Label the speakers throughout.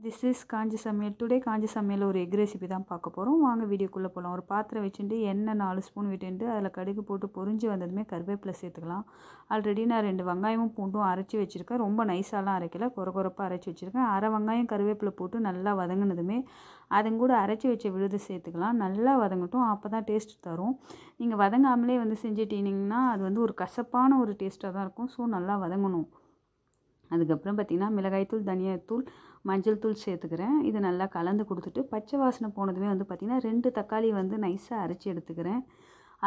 Speaker 1: This is காஞ்சி சமையல். Today காஞ்சி சமையல் ஒரு எக் ரெசிபி தான் பார்க்க போகிறோம். வாங்க வீடியோக்குள்ளே போகலாம். ஒரு பாத்திரம் வச்சுட்டு எண்ணெய் 4 ஸ்பூன் விட்டுட்டு அதில் கடுகு போட்டு பொரிஞ்சு வந்ததுமே கருவேப்பிலை சேர்த்துக்கலாம். ஆல்ரெடி நான் 2 வெங்காயமும் பூண்டும் அரைச்சி வச்சுருக்கேன். ரொம்ப நைஸாலாம் அரைக்கல, கொரப்பாக அரைச்சி வச்சுருக்கேன். அரை வெங்காயம் கருவேப்பிலை போட்டு நல்லா வதங்கினதுமே அதன் கூட அரைச்சி வச்ச விழுது சேர்த்துக்கலாம். நல்லா வதங்கட்டும், அப்போ தான் டேஸ்ட் தரும். நீங்கள் வதங்காமலே செஞ்சிட்டிங்கன்னா அது ஒரு கசப்பான ஒரு டேஸ்ட்டாக தான் இருக்கும். ஸோ நல்லா வதங்கணும். அதுக்கப்புறம் பார்த்திங்கன்னா மிளகாய்த்தூள், தனியாத்தூள், மஞ்சள் தூள் சேர்த்துக்கிறேன். இது நல்லா கலந்து கொடுத்துட்டு பச்சை வாசனை போனதுமே பார்த்திங்கன்னா 2 தக்காளி நைஸாக அரைச்சி எடுத்துக்கிறேன்.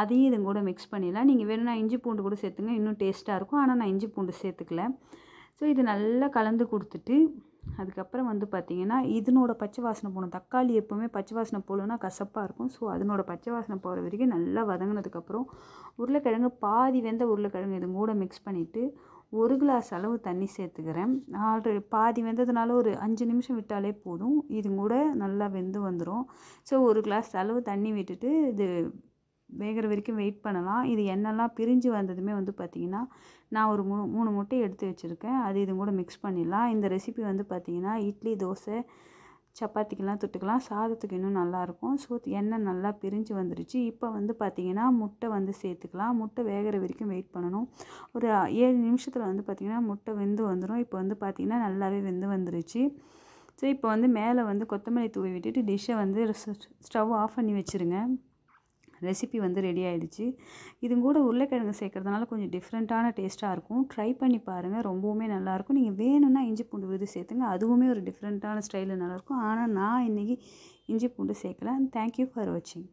Speaker 1: அதையும் இது கூட மிக்ஸ் பண்ணிடலாம். நீங்கள் வேணும்னா இஞ்சி பூண்டு கூட சேர்த்துங்க, இன்னும் டேஸ்ட்டாக இருக்கும். ஆனால் நான் இஞ்சி பூண்டு சேர்த்துக்கல. ஸோ இது நல்லா கலந்து கொடுத்துட்டு அதுக்கப்புறம் பார்த்திங்கன்னா இதனோட பச்சை வாசனை போகணும். தக்காளி எப்போவுமே பச்சை வாசனை போகலன்னா கசப்பாக இருக்கும். ஸோ அதனோட பச்சை வாசனை போகிற வரைக்கும் நல்லா வதங்கினதுக்கப்புறம் உருளைக்கிழங்கு, பாதி வெந்த உருளைக்கிழங்கு இது கூட மிக்ஸ் பண்ணிவிட்டு 1 கிளாஸ் அளவு தண்ணி சேர்த்துக்கிறேன். ஆல்ரெடி பாதி வெந்ததுனால ஒரு 5 நிமிஷம் விட்டாலே போதும். இது கூட நல்லா வெந்து வந்துடும். ஸோ 1 கிளாஸ் அளவு தண்ணி விட்டுட்டு இது வேகிற வரைக்கும் வெயிட் பண்ணலாம். இது எண்ணெய்லாம் பிரிஞ்சு வந்ததுமே பார்த்திங்கன்னா நான் ஒரு 3 முட்டை எடுத்து வச்சுருக்கேன். அது இது கூட மிக்ஸ் பண்ணிடலாம். இந்த ரெசிபி பார்த்திங்கன்னா இட்லி, தோசை, சப்பாத்திக்கெல்லாம் தொட்டுக்கலாம். சாதத்துக்கு இன்னும் நல்லாயிருக்கும். ஸோ எண்ணெய் நல்லா பிரிஞ்சு வந்துருச்சு. இப்போ பார்த்திங்கன்னா முட்டை சேர்த்துக்கலாம். முட்டை வேகிற வரைக்கும் வெயிட் பண்ணணும். ஒரு 7 நிமிஷத்தில் பார்த்திங்கன்னா முட்டை வெந்து வந்துடும். இப்போ பார்த்திங்கன்னா நல்லாவே வெந்து வந்துருச்சு. ஸோ இப்போ மேலே கொத்தமல்லி தூவி விட்டுட்டு டிஷ்ஷை ஸ்டவ் ஆஃப் பண்ணி வச்சுருங்க. ரெசிபி ரெடி ஆகிடுச்சு. இது கூட உருளைக்கிழங்கு சேர்க்குறதுனால கொஞ்சம் டிஃப்ரெண்ட்டான டேஸ்ட்டாக இருக்கும். ட்ரை பண்ணி பாருங்கள், ரொம்பவுமே நல்லாயிருக்கும். நீங்கள் வேணும்னா இஞ்சி பூண்டு விழுது சேர்த்துங்க, அதுவுமே ஒரு டிஃப்ரெண்ட்டான ஸ்டைலில் நல்லாயிருக்கும். ஆனால் நான் இன்றைக்கி இஞ்சி பூண்டு சேர்க்கல. தேங்க்யூ ஃபார் வாட்சிங்.